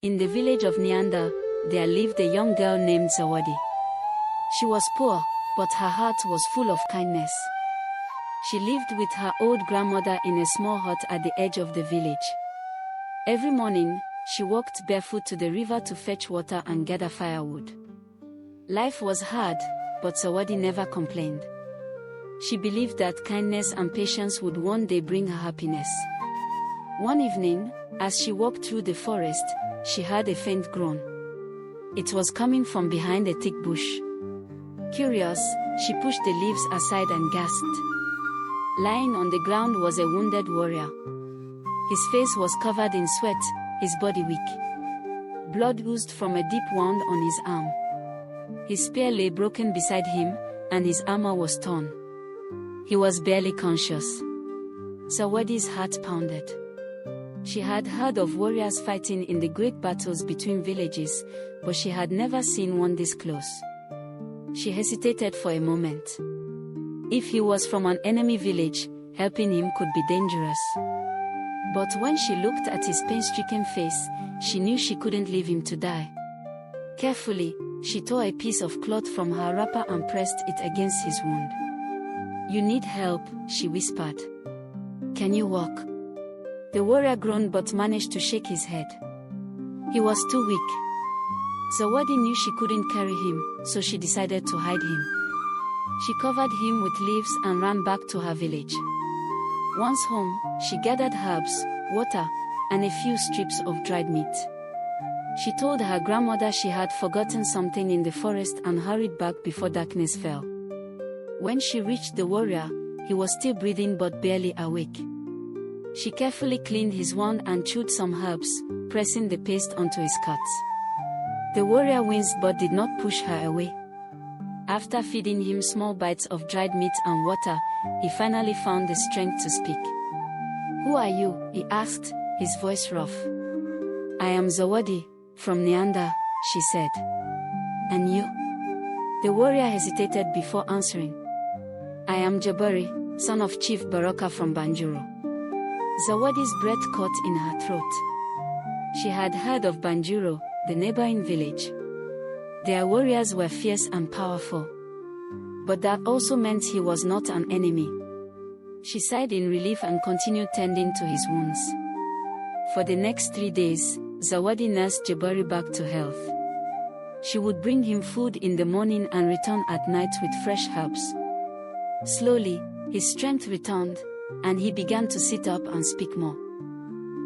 In the village of Neander, there lived a young girl named Zawadi. She was poor, but her heart was full of kindness. She lived with her old grandmother in a small hut at the edge of the village. Every morning, she walked barefoot to the river to fetch water and gather firewood. Life was hard, but Zawadi never complained. She believed that kindness and patience would one day bring her happiness. One evening, as she walked through the forest, she heard a faint groan. It was coming from behind a thick bush. Curious, she pushed the leaves aside and gasped. Lying on the ground was a wounded warrior. His face was covered in sweat, his body weak. Blood oozed from a deep wound on his arm. His spear lay broken beside him, and his armor was torn. He was barely conscious. Zawadi's heart pounded. She had heard of warriors fighting in the great battles between villages, but she had never seen one this close. She hesitated for a moment. If he was from an enemy village, helping him could be dangerous. But when she looked at his pain-stricken face, she knew she couldn't leave him to die. Carefully, she tore a piece of cloth from her wrapper and pressed it against his wound. "You need help," she whispered. "Can you walk?" The warrior groaned but managed to shake his head. He was too weak. Zawadi knew she couldn't carry him, so she decided to hide him. She covered him with leaves and ran back to her village. Once home, she gathered herbs, water, and a few strips of dried meat. She told her grandmother she had forgotten something in the forest and hurried back before darkness fell. When she reached the warrior, he was still breathing but barely awake. She carefully cleaned his wound and chewed some herbs, pressing the paste onto his cuts. The warrior winced but did not push her away. After feeding him small bites of dried meat and water, he finally found the strength to speak. "Who are you?" he asked, his voice rough. "I am Zawadi, from Neander," she said. "And you?" The warrior hesitated before answering. "I am Jabari, son of Chief Baraka from Banjuro." Zawadi's breath caught in her throat. She had heard of Banjuro, the neighboring village. Their warriors were fierce and powerful. But that also meant he was not an enemy. She sighed in relief and continued tending to his wounds. For the next 3 days, Zawadi nursed Jabari back to health. She would bring him food in the morning and return at night with fresh herbs. Slowly, his strength returned, and he began to sit up and speak more.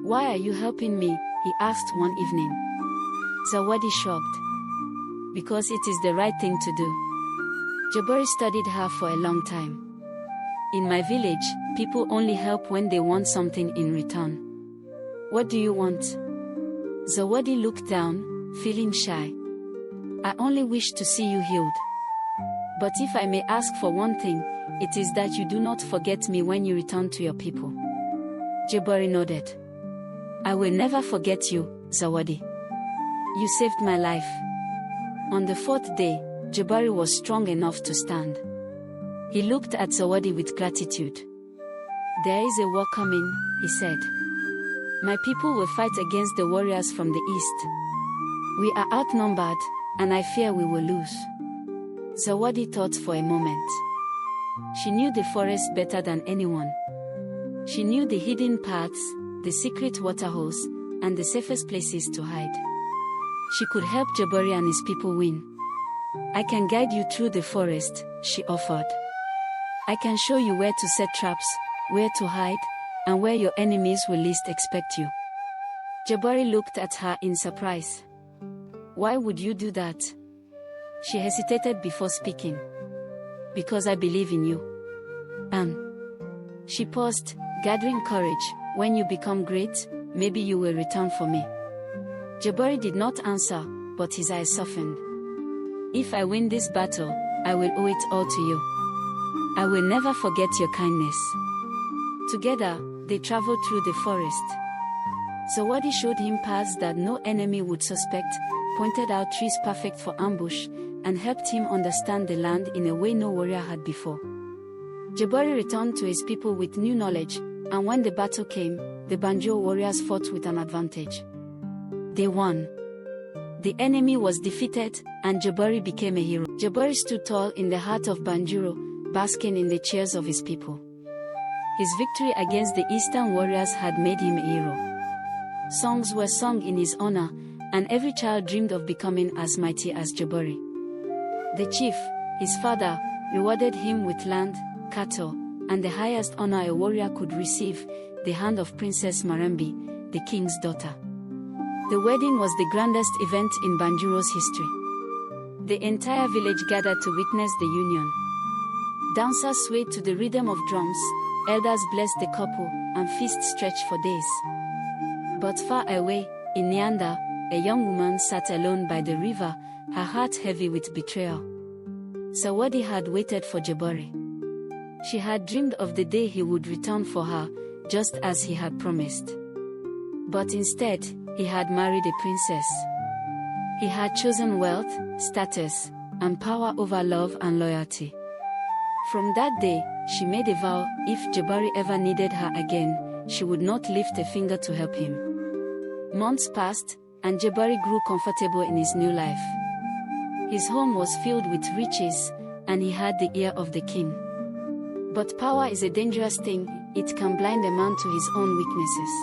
"Why are you helping me?" he asked one evening. Zawadi shrugged. "Because it is the right thing to do." Jabari studied her for a long time. "In my village, people only help when they want something in return. What do you want?" Zawadi looked down, feeling shy. "I only wish to see you healed. But if I may ask for one thing, it is that you do not forget me when you return to your people." Jabari nodded. "I will never forget you, Zawadi. You saved my life." On the 4th day, Jabari was strong enough to stand. He looked at Zawadi with gratitude. "There is a war coming," he said. "My people will fight against the warriors from the east. We are outnumbered, and I fear we will lose." Zawadi thought for a moment. She knew the forest better than anyone. She knew the hidden paths, the secret waterholes, and the safest places to hide. She could help Jabari and his people win. "I can guide you through the forest," she offered. "I can show you where to set traps, where to hide, and where your enemies will least expect you." Jabari looked at her in surprise. "Why would you do that?" She hesitated before speaking. "Because I believe in you. And..." She paused, gathering courage. "When you become great, maybe you will return for me." Jabari did not answer, but his eyes softened. "If I win this battle, I will owe it all to you. I will never forget your kindness." Together, they traveled through the forest. Zawadi showed him paths that no enemy would suspect, pointed out trees perfect for ambush, and helped him understand the land in a way no warrior had before. Jabari returned to his people with new knowledge, and when the battle came, the Banjo warriors fought with an advantage. They won. The enemy was defeated, and Jabari became a hero. Jabari stood tall in the heart of Banjuro, basking in the cheers of his people. His victory against the Eastern warriors had made him a hero. Songs were sung in his honor, and every child dreamed of becoming as mighty as Jabari. The chief, his father, rewarded him with land, cattle, and the highest honor a warrior could receive, the hand of Princess Marambi, the king's daughter. The wedding was the grandest event in Banjuro's history. The entire village gathered to witness the union. Dancers swayed to the rhythm of drums, elders blessed the couple, and feasts stretched for days. But far away, in Nyanda, a young woman sat alone by the river, her heart heavy with betrayal. Zawadi had waited for Jabari. She had dreamed of the day he would return for her, just as he had promised. But instead, he had married a princess. He had chosen wealth, status, and power over love and loyalty. From that day, she made a vow, if Jabari ever needed her again, she would not lift a finger to help him. Months passed, and Jabari grew comfortable in his new life. His home was filled with riches, and he had the ear of the king. But power is a dangerous thing, it can blind a man to his own weaknesses.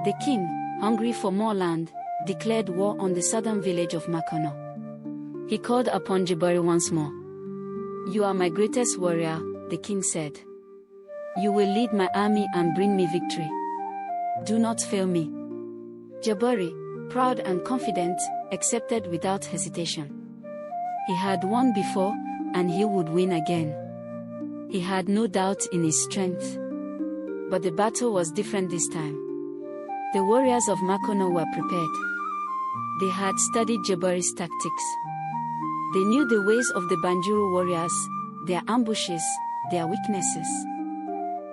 The king, hungry for more land, declared war on the southern village of Makono. He called upon Jabari once more. "You are my greatest warrior," the king said. "You will lead my army and bring me victory. Do not fail me." Jabari, proud and confident, accepted without hesitation. He had won before, and he would win again. He had no doubt in his strength. But the battle was different this time. The warriors of Makono were prepared. They had studied Jabari's tactics. They knew the ways of the Banjuru warriors, their ambushes, their weaknesses.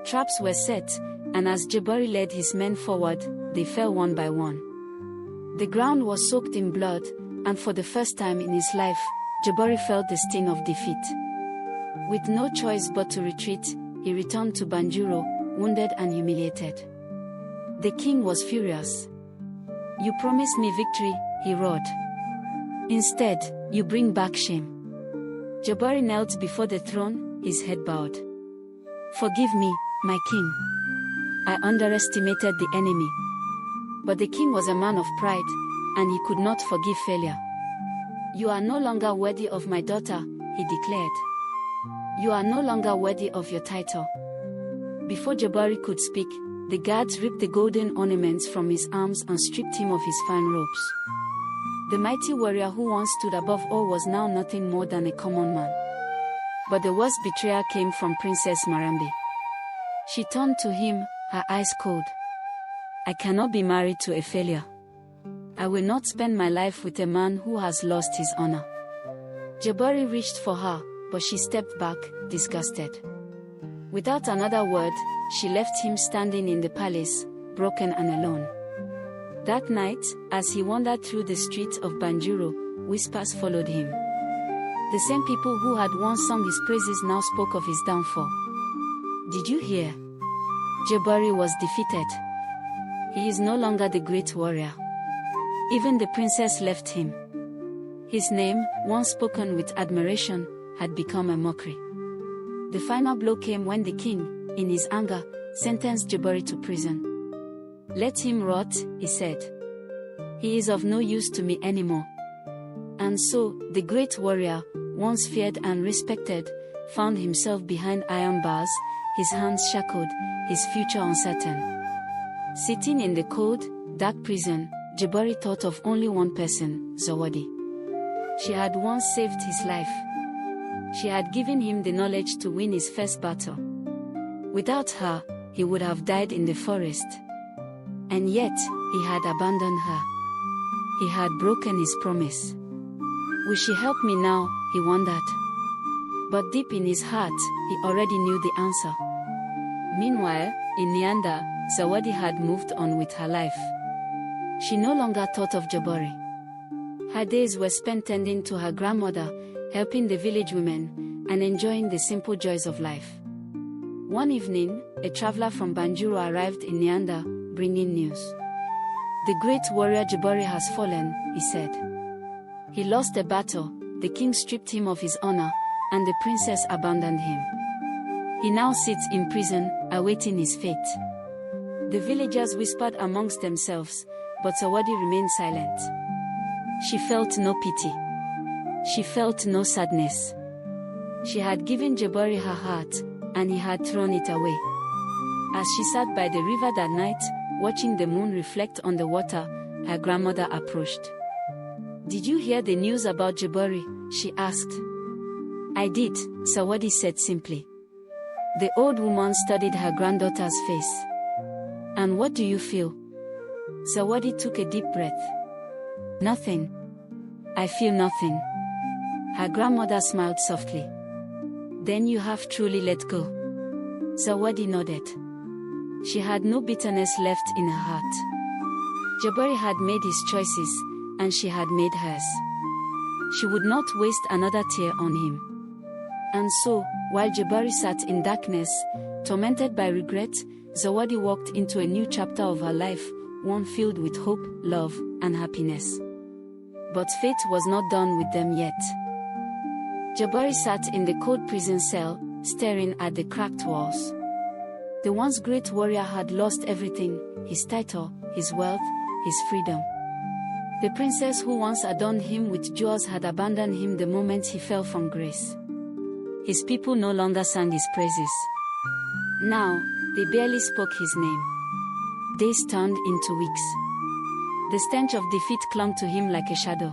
Traps were set, and as Jabari led his men forward, they fell one by one. The ground was soaked in blood, and for the first time in his life, Jabari felt the sting of defeat. With no choice but to retreat, he returned to Banjuro, wounded and humiliated. The king was furious. "You promised me victory," he roared. "Instead, you bring back shame." Jabari knelt before the throne, his head bowed. "Forgive me, my king. I underestimated the enemy." But the king was a man of pride, and he could not forgive failure. "You are no longer worthy of my daughter," he declared. "You are no longer worthy of your title." Before Jabari could speak, the guards ripped the golden ornaments from his arms and stripped him of his fine robes. The mighty warrior who once stood above all was now nothing more than a common man. But the worst betrayal came from Princess Marambi. She turned to him, her eyes cold. "I cannot be married to a failure. I will not spend my life with a man who has lost his honor." Jabari reached for her, but she stepped back, disgusted. Without another word, she left him standing in the palace, broken and alone. That night, as he wandered through the streets of Banjuro, whispers followed him. The same people who had once sung his praises now spoke of his downfall. "Did you hear? Jabari was defeated. He is no longer the great warrior. Even the princess left him." His name, once spoken with admiration, had become a mockery. The final blow came when the king, in his anger, sentenced Jabari to prison. "Let him rot," he said. "He is of no use to me anymore." And so, the great warrior, once feared and respected, found himself behind iron bars, his hands shackled, his future uncertain. Sitting in the cold, dark prison, Jabari thought of only one person, Zawadi. She had once saved his life. She had given him the knowledge to win his first battle. Without her, he would have died in the forest. And yet, he had abandoned her. He had broken his promise. Will she help me now, he wondered. But deep in his heart, he already knew the answer. Meanwhile, in Nyanda, Zawadi had moved on with her life. She no longer thought of Jabari. Her days were spent tending to her grandmother, helping the village women, and enjoying the simple joys of life. One evening, a traveler from Banjuru arrived in Nyanda, bringing news. The great warrior Jabari has fallen, he said. He lost a battle, the king stripped him of his honor, and the princess abandoned him. He now sits in prison, awaiting his fate. The villagers whispered amongst themselves, but Zawadi remained silent. She felt no pity. She felt no sadness. She had given Jabari her heart, and he had thrown it away. As she sat by the river that night, watching the moon reflect on the water, her grandmother approached. "Did you hear the news about Jabari?" she asked. "I did," Zawadi said simply. The old woman studied her granddaughter's face. "And what do you feel?" Zawadi took a deep breath. "Nothing. I feel nothing." Her grandmother smiled softly. "Then you have truly let go." Zawadi nodded. She had no bitterness left in her heart. Jabari had made his choices, and she had made hers. She would not waste another tear on him. And so, while Jabari sat in darkness, tormented by regret, Zawadi walked into a new chapter of her life, one filled with hope, love, and happiness. But fate was not done with them yet. Jabari sat in the cold prison cell, staring at the cracked walls. The once great warrior had lost everything, his title, his wealth, his freedom. The princess who once adorned him with jewels had abandoned him the moment he fell from grace. His people no longer sang his praises. Now, they barely spoke his name. Days turned into weeks. The stench of defeat clung to him like a shadow.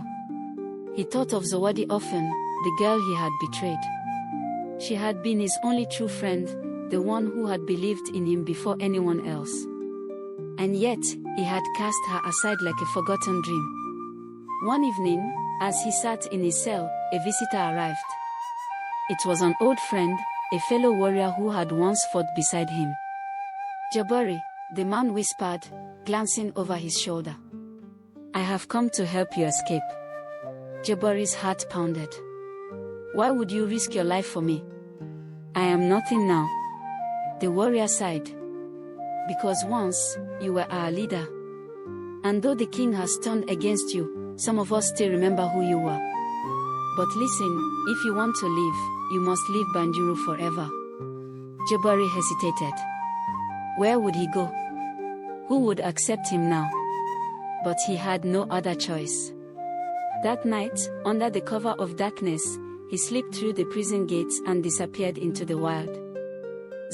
He thought of Zawadi often, the girl he had betrayed. She had been his only true friend, the one who had believed in him before anyone else. And yet, he had cast her aside like a forgotten dream. One evening, as he sat in his cell, a visitor arrived. It was an old friend, a fellow warrior who had once fought beside him. "Jabari," the man whispered, glancing over his shoulder. "I have come to help you escape." Jabari's heart pounded. "Why would you risk your life for me?" "I am nothing now," the warrior sighed. "Because once, you were our leader. And though the king has turned against you, some of us still remember who you were. But listen, if you want to live, you must leave Banjuru forever." Jabari hesitated. Where would he go? Who would accept him now? But he had no other choice. That night, under the cover of darkness, he slipped through the prison gates and disappeared into the wild.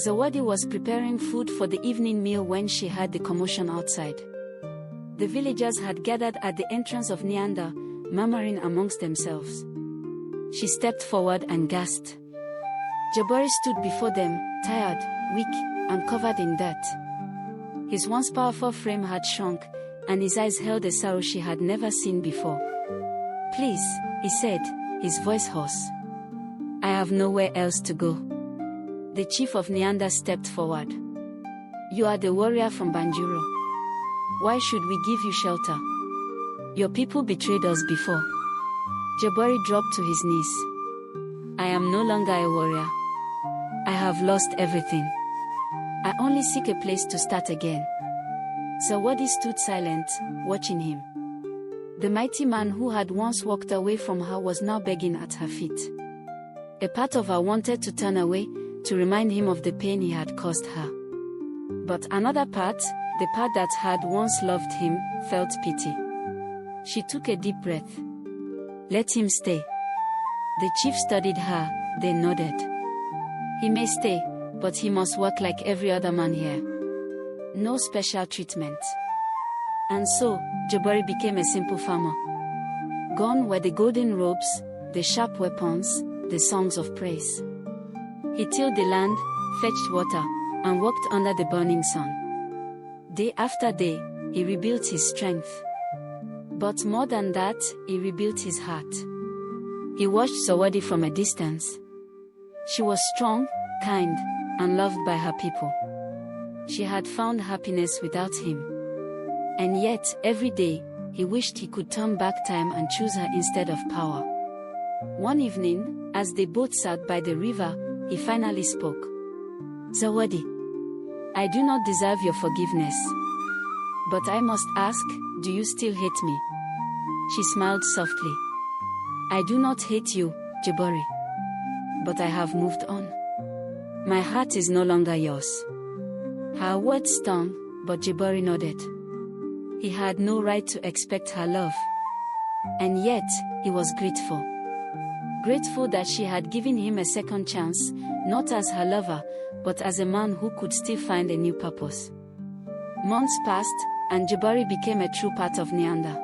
Zawadi was preparing food for the evening meal when she heard the commotion outside. The villagers had gathered at the entrance of Nyanda, murmuring amongst themselves. She stepped forward and gasped. Jabari stood before them, tired, weak, and covered in dirt. His once powerful frame had shrunk, and his eyes held a sorrow she had never seen before. "Please," he said, his voice hoarse. "I have nowhere else to go." The chief of Nyanda stepped forward. "You are the warrior from Banjuru. Why should we give you shelter? Your people betrayed us before." Jabari dropped to his knees. "I am no longer a warrior. I have lost everything. I only seek a place to start again." Zawadi stood silent, watching him. The mighty man who had once walked away from her was now begging at her feet. A part of her wanted to turn away, to remind him of the pain he had caused her. But another part, the part that had once loved him, felt pity. She took a deep breath. "Let him stay." The chief studied her, then nodded. "He may stay, but he must work like every other man here. No special treatment." And so, Jabari became a simple farmer. Gone were the golden robes, the sharp weapons, the songs of praise. He tilled the land, fetched water, and worked under the burning sun. Day after day, he rebuilt his strength. But more than that, he rebuilt his heart. He watched Zawadi from a distance. She was strong, kind, and loved by her people. She had found happiness without him. And yet, every day, he wished he could turn back time and choose her instead of power. One evening, as they both sat by the river, he finally spoke. "Zawadi, I do not deserve your forgiveness. But I must ask, do you still hate me? She smiled softly. I do not hate you, Jabari. But I have moved on. My heart is no longer yours. Her words stung, but Jabari nodded. He had no right to expect her love. And yet, he was grateful. Grateful that she had given him a second chance, not as her lover, but as a man who could still find a new purpose. Months passed, and Jabari became a true part of Nyanda.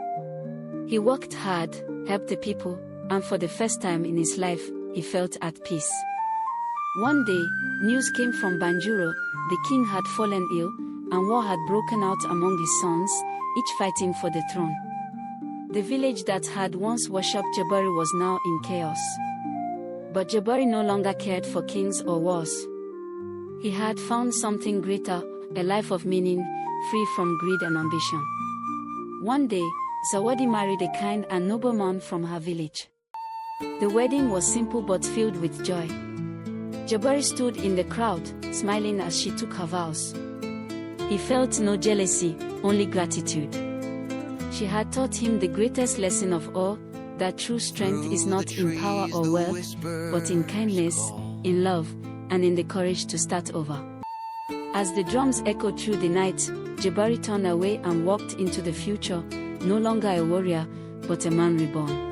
He worked hard, helped the people, and for the first time in his life, he felt at peace. One day, news came from Banjuro. The king had fallen ill, and war had broken out among his sons, each fighting for the throne. The village that had once worshipped Jabari was now in chaos. But Jabari no longer cared for kings or wars. He had found something greater, a life of meaning, free from greed and ambition. One day, Zawadi married a kind and noble man from her village. The wedding was simple but filled with joy. Jabari stood in the crowd, smiling as she took her vows. He felt no jealousy, only gratitude. She had taught him the greatest lesson of all, that true strength is not in power or wealth, but in kindness, in love, and in the courage to start over. As the drums echoed through the night, Jabari turned away and walked into the future, no longer a warrior, but a man reborn.